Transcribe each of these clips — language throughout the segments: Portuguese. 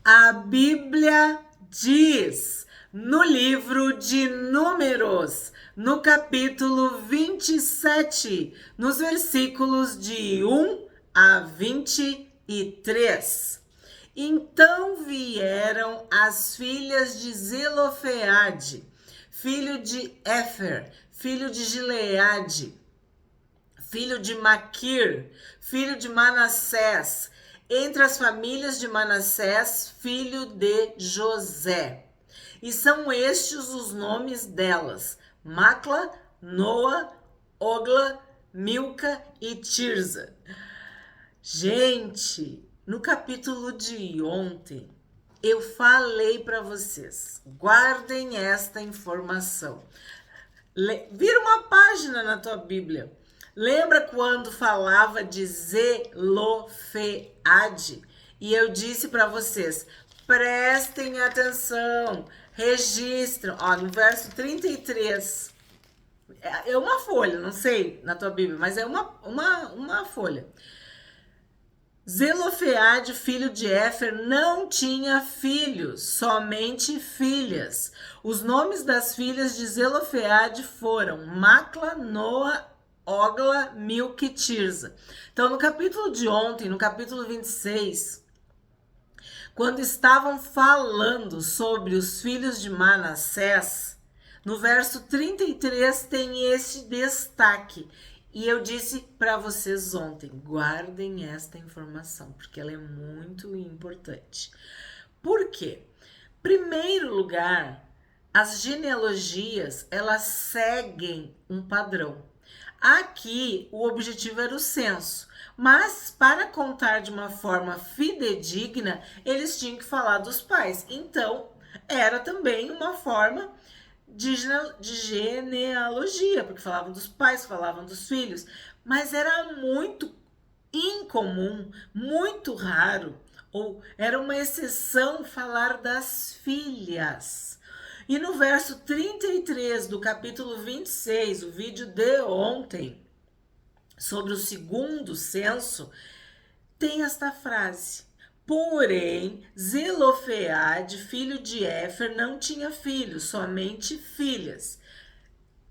A Bíblia diz no livro de Números, no capítulo 27, nos versículos de 1 a 23. Então vieram as filhas de Zelofeade, filho de Éfer, filho de Gileade, filho de Maquir, filho de Manassés, entre as famílias de Manassés, filho de José. E são estes os nomes delas: Macla, Noa, Ogla, Milca e Tirza. Gente, no capítulo de ontem, eu falei para vocês, guardem esta informação. Vira uma página na tua Bíblia. Lembra quando falava de Zelofeade? E eu disse para vocês, prestem atenção, registram. Ó, no verso 33, é uma folha, não sei na tua Bíblia, mas é uma folha. Zelofeade, filho de Éfer, não tinha filhos, somente filhas. Os nomes das filhas de Zelofeade foram Macla, Noa, Ogla, Milca e Tirza. Então, no capítulo de ontem, no capítulo 26, quando estavam falando sobre os filhos de Manassés, no verso 33 tem esse destaque. E eu disse para vocês ontem, guardem esta informação, porque ela é muito importante. Por quê? Primeiro lugar, as genealogias, elas seguem um padrão. Aqui, o objetivo era o censo, mas para contar de uma forma fidedigna, eles tinham que falar dos pais. Então, era também uma forma de genealogia, porque falavam dos pais, falavam dos filhos, mas era muito incomum, muito raro, ou era uma exceção falar das filhas. E no verso 33 do capítulo 26, o vídeo de ontem, sobre o segundo censo, tem esta frase: porém, Zelofeade, filho de Éfer, não tinha filhos, somente filhas.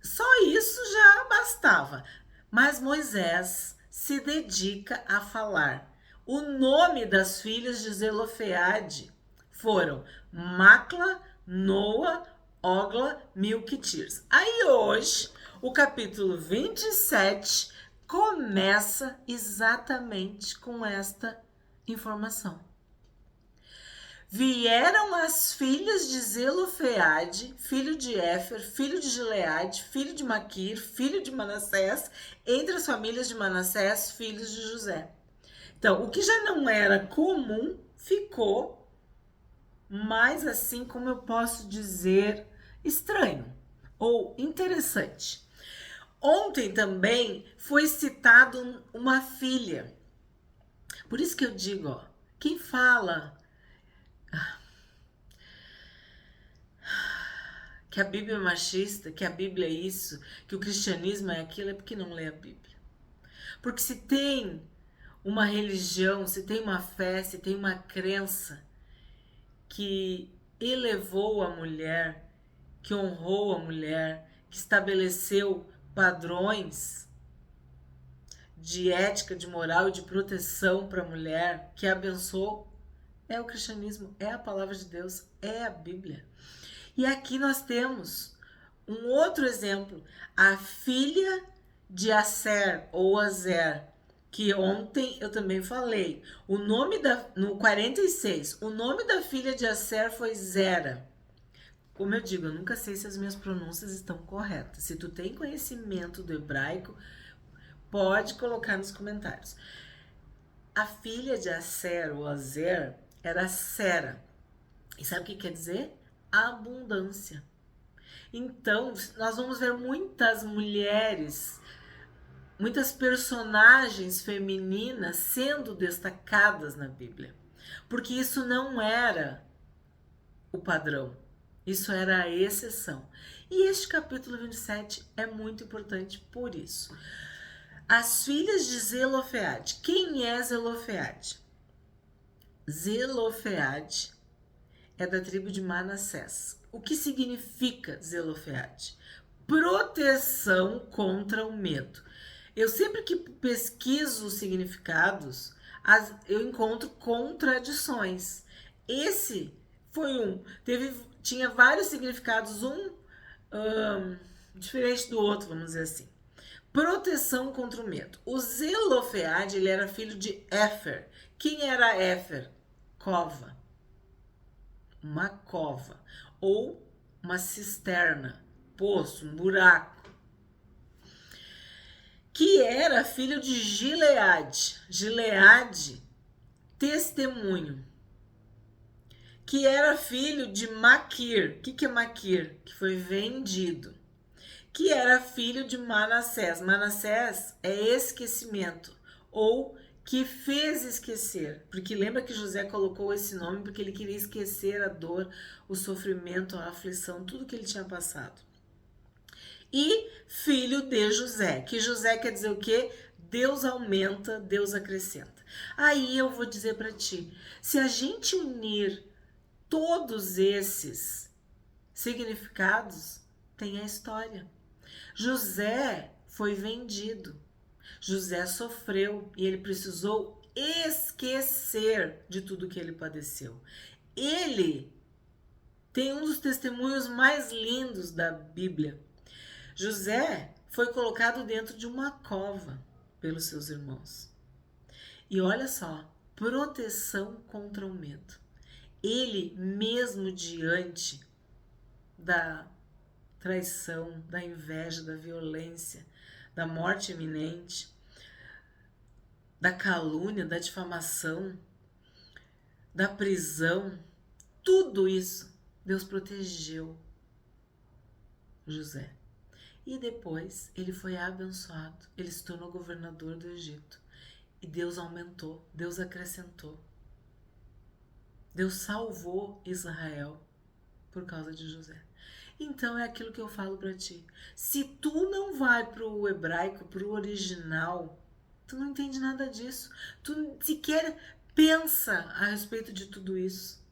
Só isso já bastava. Mas Moisés se dedica a falar. O nome das filhas de Zelofeade foram Macla, Noa, Ogla, Milca e Tirza. Aí hoje, o capítulo 27 começa exatamente com esta informação. Vieram as filhas de Zelofeade, filho de Éfer, filho de Gileade, filho de Maquir, filho de Manassés, entre as famílias de Manassés, filhos de José. Então, o que já não era comum ficou mais, assim, como eu posso dizer, estranho ou interessante. Ontem também foi citado uma filha. Por isso que eu digo, ó, quem fala que a Bíblia é machista, que a Bíblia é isso, que o cristianismo é aquilo, é porque não lê a Bíblia. Porque se tem uma religião, se tem uma fé, se tem uma crença que elevou a mulher, que honrou a mulher, que estabeleceu padrões de ética, de moral e de proteção para a mulher, que abençoou, é o cristianismo, é a palavra de Deus, é a Bíblia. E aqui nós temos um outro exemplo, a filha de Aser ou Azer, que ontem eu também falei. O nome no 46, o nome da filha de Aser foi Zera. Como eu digo, eu nunca sei se as minhas pronúncias estão corretas. Se tu tem conhecimento do hebraico, pode colocar nos comentários. A filha de Aser ou Azer era Sera. E sabe o que quer dizer? Abundância. Então, nós vamos ver muitas mulheres, muitas personagens femininas sendo destacadas na Bíblia. Porque isso não era o padrão. Isso era a exceção. E este capítulo 27 é muito importante por isso. As filhas de Zelofeade. Quem é Zelofeade? Zelofeade é da tribo de Manassés. O que significa Zelofeade? Proteção contra o medo. Eu sempre que pesquiso os significados, eu encontro contradições. Esse foi tinha vários significados, diferente do outro, vamos dizer assim. Proteção contra o medo. O Zelofeade, ele era filho de Éfer. Quem era Éfer? Cova. Uma cova. Ou uma cisterna, poço, um buraco. Que era filho de Gileade. Gileade, testemunho. Que era filho de Maquir. O que é Maquir? Que foi vendido. Que era filho de Manassés. Manassés é esquecimento, ou que fez esquecer. Porque lembra que José colocou esse nome porque ele queria esquecer a dor, o sofrimento, a aflição, tudo que ele tinha passado. E filho de José, que José quer dizer o quê? Deus aumenta, Deus acrescenta. Aí eu vou dizer para ti, se a gente unir todos esses significados, tem a história. José foi vendido. José sofreu e ele precisou esquecer de tudo que ele padeceu. Ele tem um dos testemunhos mais lindos da Bíblia. José foi colocado dentro de uma cova pelos seus irmãos. E olha só, proteção contra o medo. Ele mesmo diante da traição, da inveja, da violência, da morte iminente, da calúnia, da difamação, da prisão, tudo isso, Deus protegeu José. E depois ele foi abençoado, ele se tornou governador do Egito. E Deus aumentou, Deus acrescentou. Deus salvou Israel por causa de José. Então é aquilo que eu falo para ti. Se tu não vai pro hebraico, pro original, tu não entende nada disso. Tu sequer pensa a respeito de tudo isso.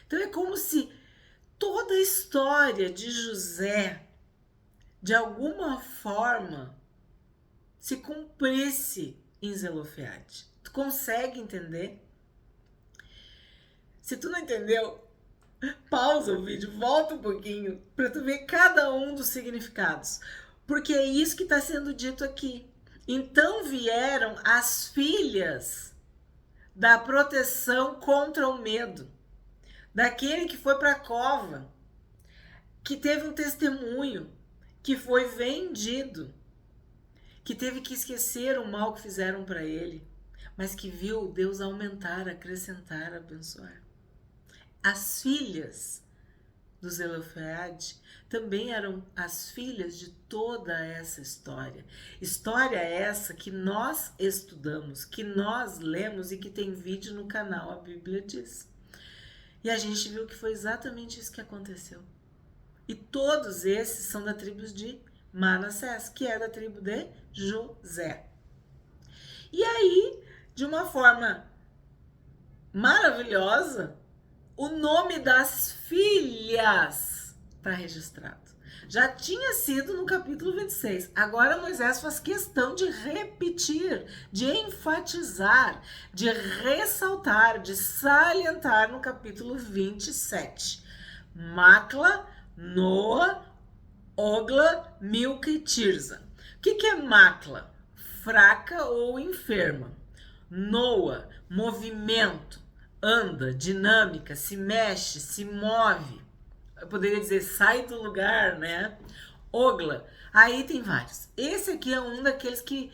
Então é como se toda a história de José, de alguma forma, se cumprisse em Zelofeade. Tu consegue entender? Se tu não entendeu, pausa o vídeo, volta um pouquinho para tu ver cada um dos significados, porque é isso que está sendo dito aqui. Então vieram as filhas da proteção contra o medo, daquele que foi para a cova, que teve um testemunho, que foi vendido, que teve que esquecer o mal que fizeram para ele, mas que viu Deus aumentar, acrescentar, abençoar. As filhas do Zelofeade também eram as filhas de toda essa história. História essa que nós estudamos, que nós lemos e que tem vídeo no canal, a Bíblia diz. E a gente viu que foi exatamente isso que aconteceu. E todos esses são da tribo de Manassés, que é da tribo de José. E aí, de uma forma maravilhosa, o nome das filhas está registrado. Já tinha sido no capítulo 26. Agora Moisés faz questão de repetir, de enfatizar, de ressaltar, de salientar no capítulo 27. Macla, Noa, Ogla, Milca e Tirza. O que é Macla? Fraca ou enferma. Noa, movimento, anda, dinâmica, se mexe, se move. Eu poderia dizer, sai do lugar, né? Ogla, aí tem vários. Esse aqui é um daqueles que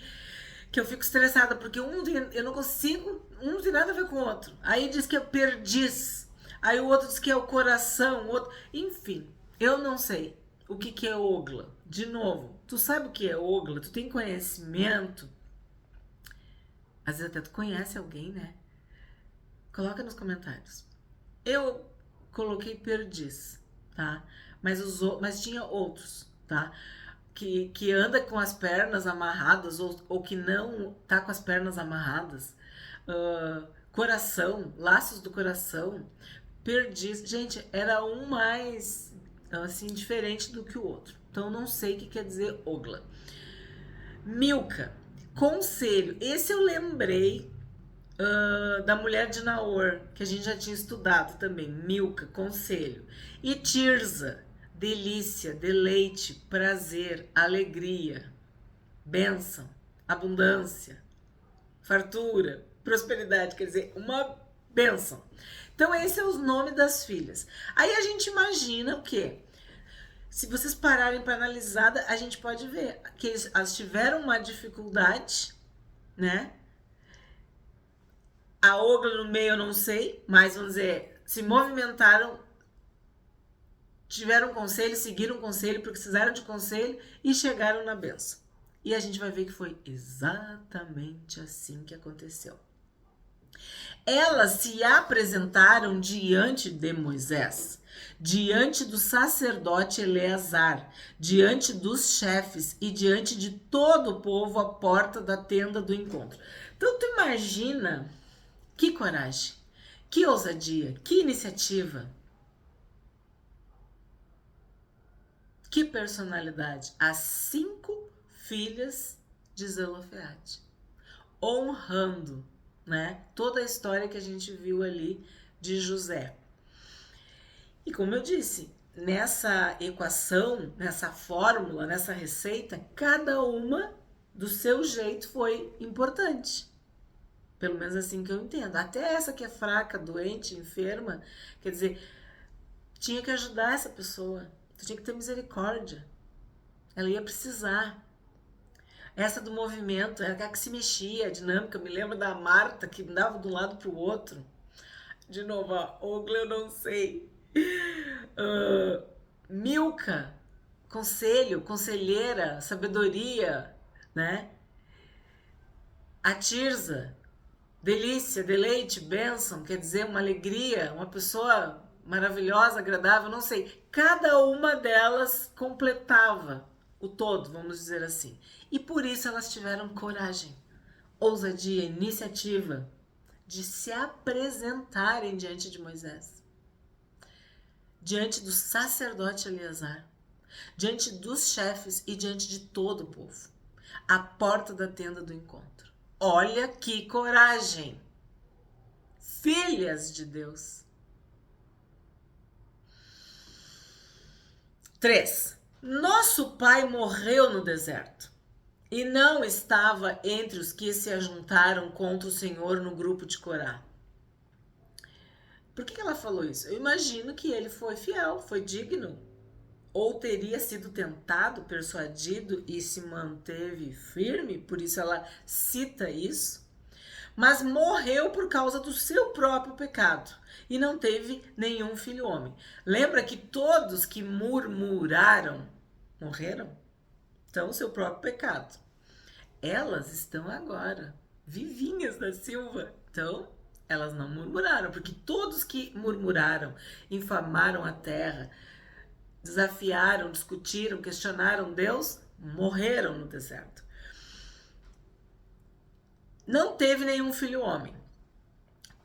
eu fico estressada, porque eu não consigo, um não tem nada a ver com o outro. Aí diz que é perdiz, aí o outro diz que é o coração, o outro... Enfim, eu não sei o que é Ogla. De novo, tu sabe o que é Ogla? Tu tem conhecimento? Às vezes até tu conhece alguém, né? Coloca nos comentários. Eu coloquei perdiz, tá? Mas tinha outros, tá? Que anda com as pernas amarradas ou que não tá com as pernas amarradas. Coração, laços do coração. Perdiz. Gente, era um mais, assim, diferente do que o outro. Então, não sei o que quer dizer Ogla. Milca, conselho. Esse eu lembrei da mulher de Naor, que a gente já tinha estudado também. Milca, conselho. E Tirza, delícia, deleite, prazer, alegria, bênção, abundância, fartura, prosperidade, quer dizer, uma bênção. Então, esse é o nome das filhas. Aí a gente imagina o quê? Se vocês pararem para analisar, a gente pode ver que elas tiveram uma dificuldade, né? A Ogla no meio eu não sei, mas vamos dizer, se movimentaram, tiveram conselho, seguiram conselho, precisaram de conselho e chegaram na bênção. E a gente vai ver que foi exatamente assim que aconteceu. Elas se apresentaram diante de Moisés, diante do sacerdote Eleazar, diante dos chefes e diante de todo o povo à porta da tenda do encontro. Então tu imagina que coragem, que ousadia, que iniciativa, que personalidade. As 5 filhas de Zelofeade, honrando, né, toda a história que a gente viu ali de José. E como eu disse, nessa equação, nessa fórmula, nessa receita, cada uma do seu jeito foi importante. Pelo menos assim que eu entendo. Até essa que é fraca, doente, enferma, quer dizer, tinha que ajudar essa pessoa. Tu tinha que ter misericórdia. Ela ia precisar. Essa do movimento, era aquela que se mexia, a dinâmica. Eu me lembro da Marta, que andava de um lado para o outro. De novo, a Ogla eu não sei. Milca, conselho, conselheira, sabedoria, né? A Tirza, delícia, deleite, bênção, quer dizer, uma alegria, uma pessoa maravilhosa, agradável, não sei. Cada uma delas completava o todo, vamos dizer assim. E por isso elas tiveram coragem, ousadia, iniciativa de se apresentarem diante de Moisés, diante do sacerdote Eleazar, diante dos chefes e diante de todo o povo, à porta da tenda do encontro. Olha que coragem! Filhas de Deus. 3. Nosso pai morreu no deserto e não estava entre os que se ajuntaram contra o Senhor no grupo de Corá. Por que ela falou isso? Eu imagino que ele foi fiel, foi digno, ou teria sido tentado, persuadido e se manteve firme, por isso ela cita isso, mas morreu por causa do seu próprio pecado e não teve nenhum filho homem. Lembra que todos que murmuraram morreram? Então, seu próprio pecado. Elas estão agora vivinhas da Silva. Então, elas não murmuraram, porque todos que murmuraram, infamaram a terra, desafiaram, discutiram, questionaram Deus, morreram no deserto. Não teve nenhum filho homem.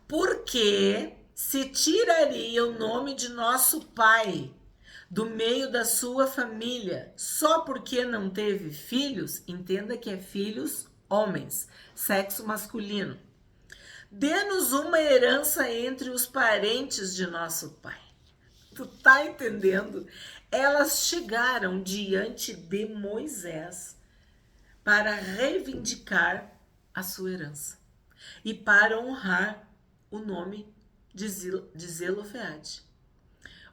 Porque se tiraria o nome de nosso pai do meio da sua família, só porque não teve filhos, entenda que é filhos homens, sexo masculino. Dê-nos uma herança entre os parentes de nosso pai. Tu tá entendendo? Elas chegaram diante de Moisés para reivindicar a sua herança e para honrar o nome de Zelofeade.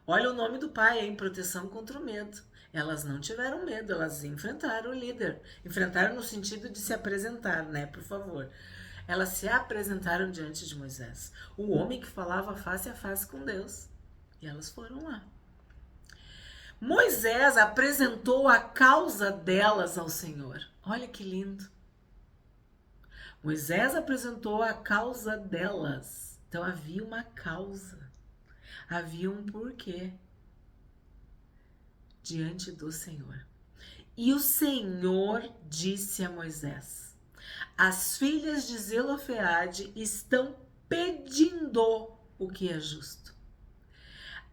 Olha o nome do pai, em proteção contra o medo. Elas não tiveram medo, elas enfrentaram o líder. Enfrentaram no sentido de se apresentar, né? Por favor. Elas se apresentaram diante de Moisés, o homem que falava face a face com Deus. E elas foram lá. Moisés apresentou a causa delas ao Senhor. Olha que lindo. Moisés apresentou a causa delas. Então havia uma causa. Havia um porquê diante do Senhor. E o Senhor disse a Moisés: as filhas de Zelofeade estão pedindo o que é justo.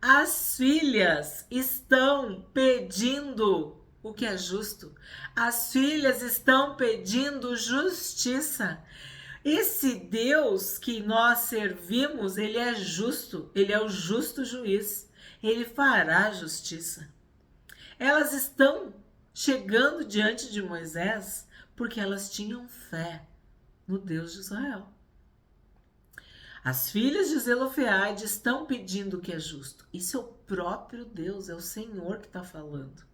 As filhas estão pedindo o que é justo. As filhas estão pedindo justiça. Esse Deus que nós servimos, ele é justo, ele é o justo juiz. Ele fará justiça. Elas estão chegando diante de Moisés porque elas tinham fé no Deus de Israel. As filhas de Zelofeade estão pedindo o que é justo. Isso é o próprio Deus, é o Senhor que está falando.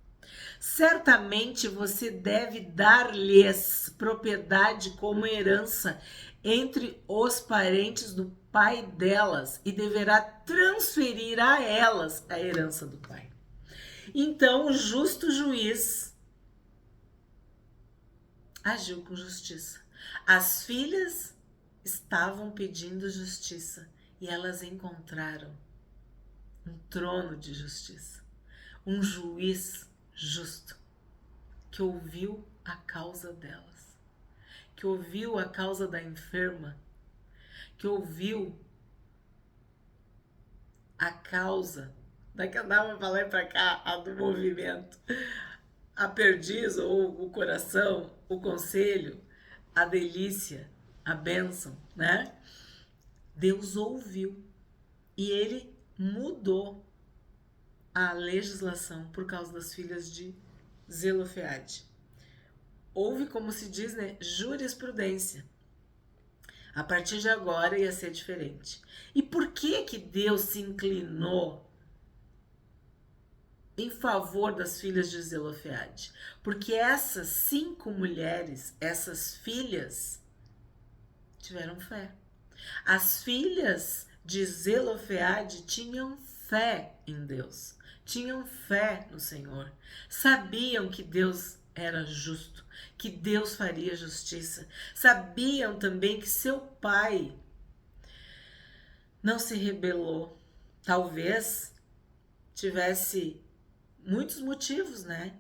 Certamente você deve dar-lhes propriedade como herança entre os parentes do pai delas e deverá transferir a elas a herança do pai. Então o justo juiz agiu com justiça. As filhas estavam pedindo justiça e elas encontraram um trono de justiça, um juiz justo que ouviu a causa delas, que ouviu a causa da enferma, que ouviu a causa da que andava pra lá e pra cá, a do movimento, a perdiz ou o coração, o conselho, a delícia, a bênção, né? Deus ouviu e ele mudou a legislação por causa das filhas de Zelofeade. Houve, como se diz, né, jurisprudência. A partir de agora ia ser diferente. E por que que Deus se inclinou em favor das filhas de Zelofeade? Porque essas 5 mulheres, essas filhas, tiveram fé. As filhas de Zelofeade tinham fé em Deus, tinham fé no Senhor, sabiam que Deus era justo, que Deus faria justiça, sabiam também que seu pai não se rebelou. Talvez tivesse muitos motivos, né?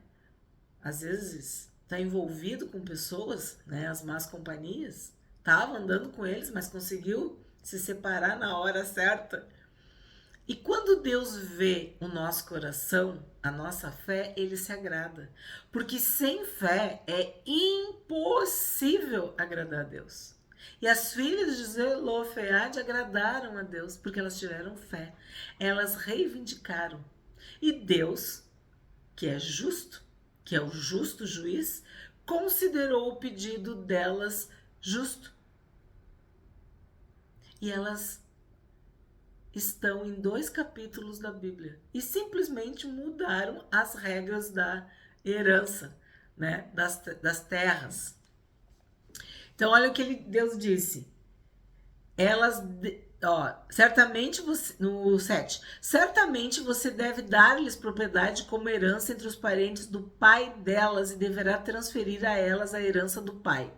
Às vezes está envolvido com pessoas, né? As más companhias. Estava andando com eles, mas conseguiu se separar na hora certa. E quando Deus vê o nosso coração, a nossa fé, ele se agrada. Porque sem fé é impossível agradar a Deus. E as filhas de Zelofeade agradaram a Deus porque elas tiveram fé. Elas reivindicaram. E Deus, que é justo, que é o justo juiz, considerou o pedido delas justo. E elas estão em 2 capítulos da Bíblia e simplesmente mudaram as regras da herança, né, das terras. Então olha o que Deus disse. Certamente você, no 7, certamente você deve dar-lhes propriedade como herança entre os parentes do pai delas e deverá transferir a elas a herança do pai.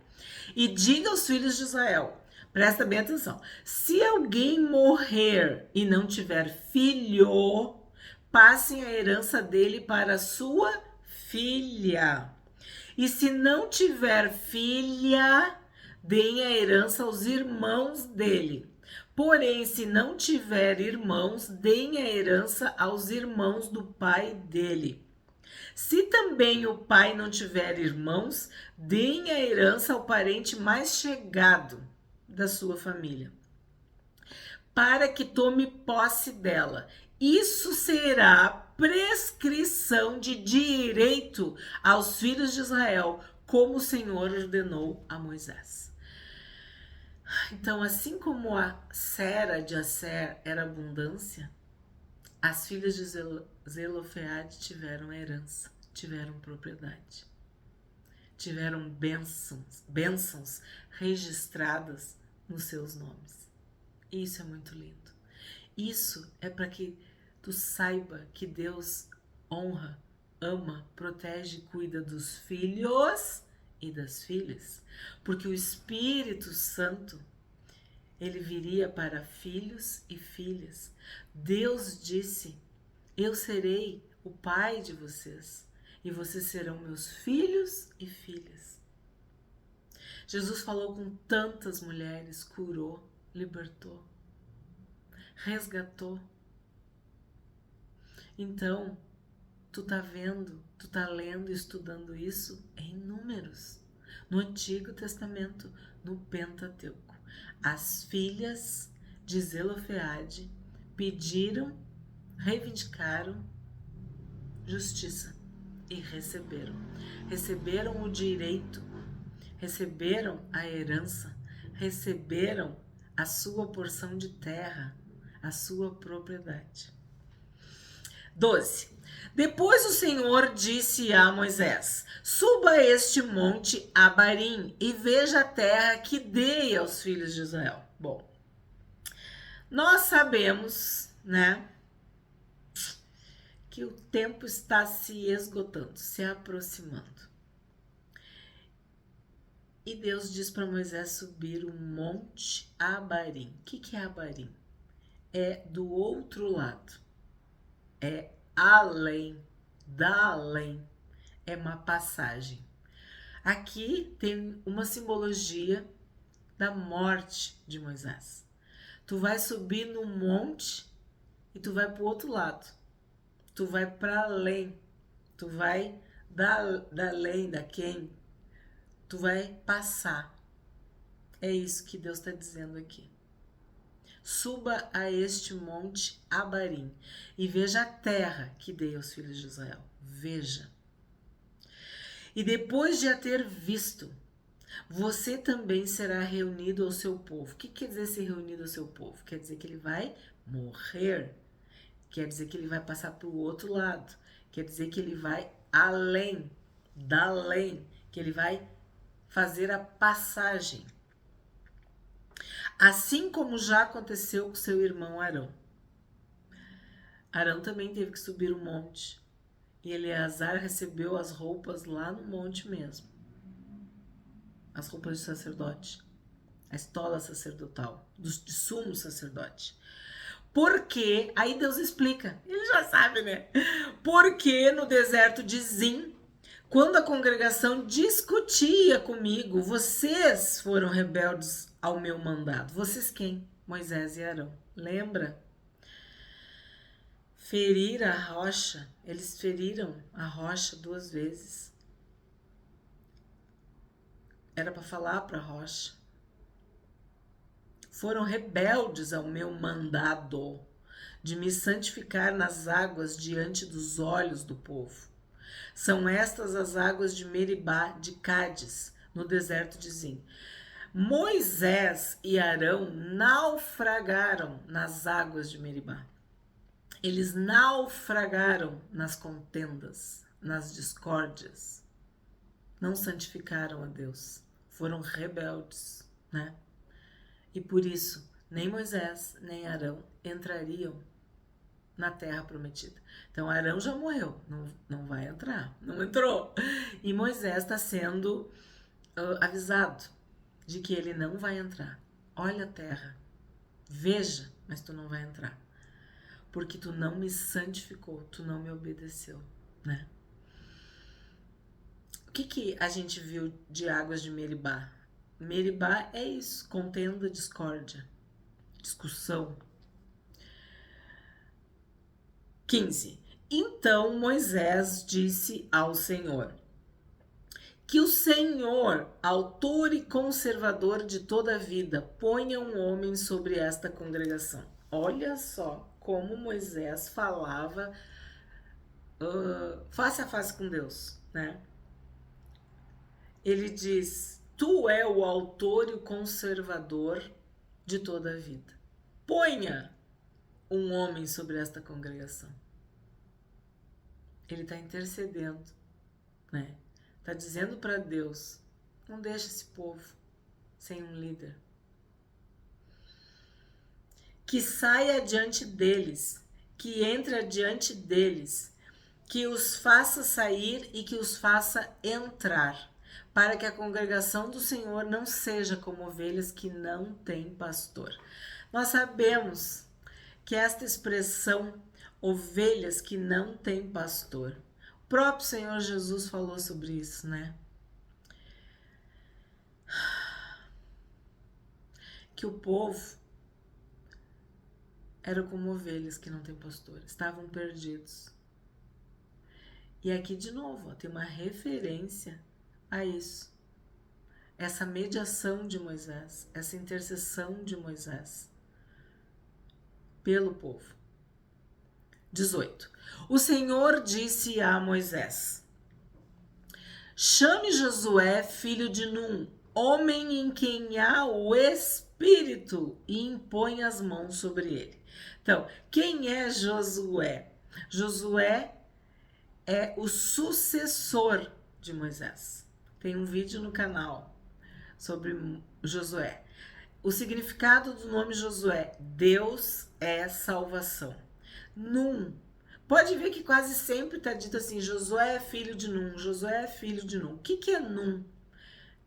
E diga aos filhos de Israel, presta bem atenção, se alguém morrer e não tiver filho, passem a herança dele para a sua filha. E se não tiver filha, deem a herança aos irmãos dele. Porém, se não tiver irmãos, deem a herança aos irmãos do pai dele. Se também o pai não tiver irmãos, deem a herança ao parente mais chegado da sua família, para que tome posse dela. Isso será prescrição de direito aos filhos de Israel, como o Senhor ordenou a Moisés. Então, assim como a Sera de Asser era abundância, as filhas de Zelofeade tiveram herança, tiveram propriedade, tiveram bênçãos registradas nos seus nomes. Isso é muito lindo. Isso é para que tu saiba que Deus honra, ama, protege e cuida dos filhos e das filhas, porque o Espírito Santo ele viria para filhos e filhas. Deus disse: eu serei o pai de vocês e vocês serão meus filhos e filhas. Jesus falou com tantas mulheres, curou, libertou, resgatou. Então, tu tá vendo, tu tá lendo e estudando isso em Números, no Antigo Testamento, no Pentateuco. As filhas de Zelofeade pediram, reivindicaram justiça e receberam. Receberam o direito, receberam a herança, receberam a sua porção de terra, a sua propriedade. 12. Depois o Senhor disse a Moisés: suba a este monte Abarim e veja a terra que dei aos filhos de Israel. Bom, nós sabemos, né, que o tempo está se esgotando, se aproximando. E Deus diz para Moisés subir o monte Abarim. O que é Abarim? É do outro lado. É além, da além. É uma passagem. Aqui tem uma simbologia da morte de Moisés. Tu vai subir no monte e tu vai para o outro lado. Tu vai para além. Tu vai da além, da quem? Tu vai passar. É isso que Deus está dizendo aqui. Suba a este monte Abarim e veja a terra que dei aos filhos de Israel. Veja. E depois de a ter visto, você também será reunido ao seu povo. O que quer dizer ser reunido ao seu povo? Quer dizer que ele vai morrer. Quer dizer que ele vai passar para o outro lado. Quer dizer que ele vai além, da além, que ele vai fazer a passagem. Assim como já aconteceu com seu irmão Arão. Arão também teve que subir o monte. E Eleazar recebeu as roupas lá no monte mesmo. As roupas de sacerdote. A estola sacerdotal. De sumo sacerdote. Porque, aí Deus explica. Ele já sabe, né? Porque no deserto de Zim, quando a congregação discutia comigo, vocês foram rebeldes ao meu mandado. Vocês quem? Moisés e Arão. Lembra? Ferir a rocha. Eles feriram a rocha 2 vezes. Era para falar para a rocha. Foram rebeldes ao meu mandado de me santificar nas águas diante dos olhos do povo. São estas as águas de Meribá, de Cádiz, no deserto de Zim. Moisés e Arão naufragaram nas águas de Meribá. Eles naufragaram nas contendas, nas discórdias. Não santificaram a Deus. Foram rebeldes, né? E por isso, nem Moisés, nem Arão entrariam na terra prometida. Então, Arão já morreu, não vai entrar, não entrou. E Moisés está sendo avisado de que ele não vai entrar. Olha a terra, veja, mas tu não vai entrar. Porque tu não me santificou, tu não me obedeceu, né? O que a gente viu de águas de Meribá? Meribá é isso, contenda, discórdia, discussão. 15. Então Moisés disse ao Senhor: que o Senhor, autor e conservador de toda a vida, ponha um homem sobre esta congregação. Olha só como Moisés falava face a face com Deus, né? Ele diz: tu é o autor e o conservador de toda a vida. Ponha um homem sobre esta congregação. Ele está intercedendo, né? Está dizendo para Deus: não deixa esse povo sem um líder. Que saia adiante deles, que entre adiante deles, que os faça sair e que os faça entrar, para que a congregação do Senhor não seja como ovelhas que não têm pastor. Nós sabemos que esta expressão, ovelhas que não têm pastor, o próprio Senhor Jesus falou sobre isso, né? Que o povo eram como ovelhas que não têm pastor, estavam perdidos. E aqui de novo, ó, tem uma referência a isso. Essa mediação de Moisés, essa intercessão de Moisés pelo povo. 18. O Senhor disse a Moisés: chame Josué, filho de Num, homem em quem há o Espírito, e impõe as mãos sobre ele. Então, quem é Josué? Josué é o sucessor de Moisés. Tem um vídeo no canal sobre Josué. O significado do nome Josué: Deus é salvação. Num, pode ver que quase sempre está dito assim: Josué é filho de Num, Josué é filho de Num. O que é Num?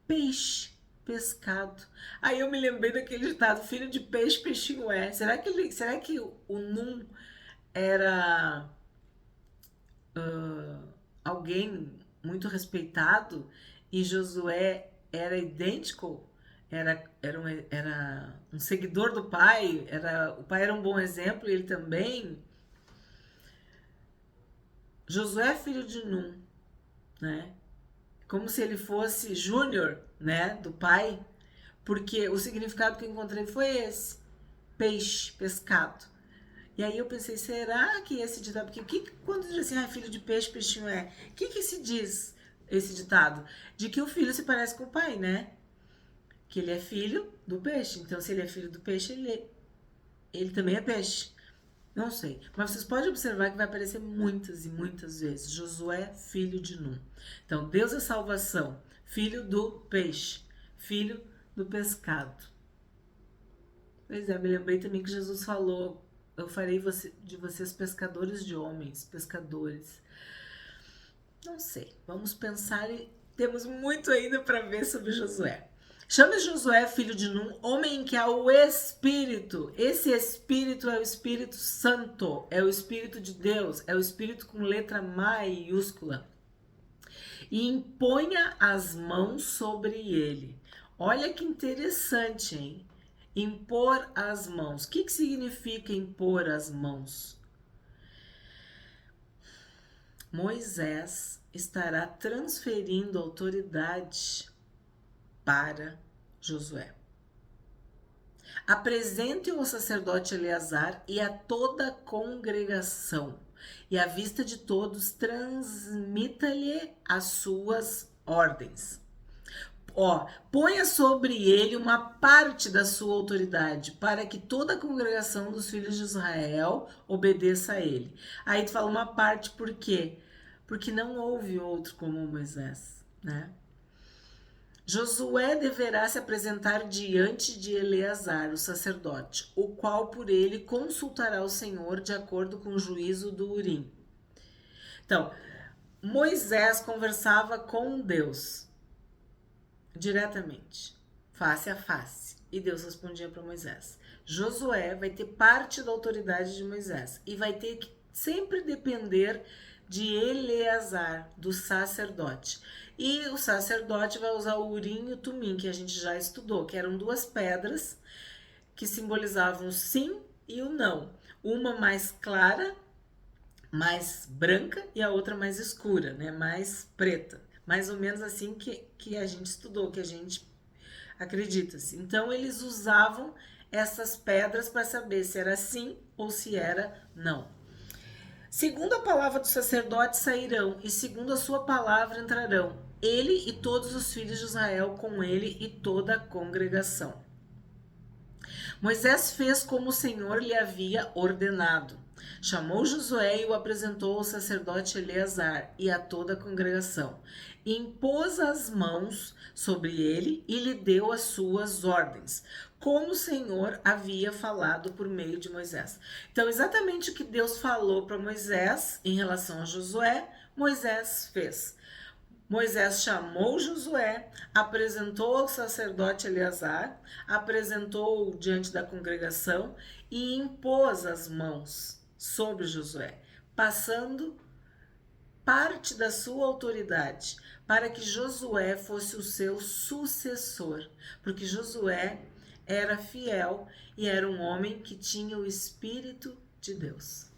Peixe, pescado. Aí eu me lembrei daquele ditado: filho de peixe, peixinho é. Será que o Num era alguém muito respeitado e Josué era idêntico? Era um seguidor do pai, o pai era um bom exemplo e ele também. Josué, filho de Num, né? Como se ele fosse júnior, né, do pai, porque o significado que eu encontrei foi esse: peixe, pescado. E aí eu pensei, será que esse ditado, porque quando diz assim, filho de peixe, peixinho é, o que se diz esse ditado? De que o filho se parece com o pai, né? Que ele é filho do peixe. Então, se ele é filho do peixe, ele também é peixe. Não sei. Mas vocês podem observar que vai aparecer muitas e muitas vezes. Josué, filho de Num. Então, Deus é salvação. Filho do peixe. Filho do pescado. Pois é, me lembrei também que Jesus falou: eu farei de vocês pescadores de homens, pescadores. Não sei. Vamos pensar e temos muito ainda para ver sobre Josué. Chame Josué, filho de Num, homem em que há o Espírito. Esse Espírito é o Espírito Santo, é o Espírito de Deus, é o Espírito com letra maiúscula. E imponha as mãos sobre ele. Olha que interessante, hein? Impor as mãos. O que significa impor as mãos? Moisés estará transferindo autoridade para Josué. Apresente-o ao sacerdote Eleazar e a toda a congregação, e à vista de todos transmita-lhe as suas ordens. Ponha sobre ele uma parte da sua autoridade, para que toda a congregação dos filhos de Israel obedeça a ele. Aí tu fala uma parte, por quê? Porque não houve outro como Moisés, né? Josué deverá se apresentar diante de Eleazar, o sacerdote, o qual por ele consultará o Senhor de acordo com o juízo do Urim. Então, Moisés conversava com Deus diretamente, face a face, e Deus respondia para Moisés. Josué vai ter parte da autoridade de Moisés e vai ter que sempre depender de Eleazar, do sacerdote. E o sacerdote vai usar o Urim e o Tumim, que a gente já estudou, que eram duas pedras que simbolizavam o sim e o não. Uma mais clara, mais branca, e a outra mais escura, né? Mais preta. Mais ou menos assim que a gente estudou, que a gente acredita. Então, eles usavam essas pedras para saber se era sim ou se era não. Segundo a palavra do sacerdote sairão, e segundo a sua palavra entrarão, ele e todos os filhos de Israel com ele e toda a congregação. Moisés fez como o Senhor lhe havia ordenado. Chamou Josué e o apresentou ao sacerdote Eleazar e a toda a congregação. Impôs as mãos sobre ele e lhe deu as suas ordens, como o Senhor havia falado por meio de Moisés. Então, exatamente o que Deus falou para Moisés em relação a Josué, Moisés fez. Moisés chamou Josué, apresentou ao sacerdote Eleazar, apresentou-o diante da congregação e impôs as mãos sobre Josué, passando parte da sua autoridade para que Josué fosse o seu sucessor, porque Josué era fiel e era um homem que tinha o Espírito de Deus.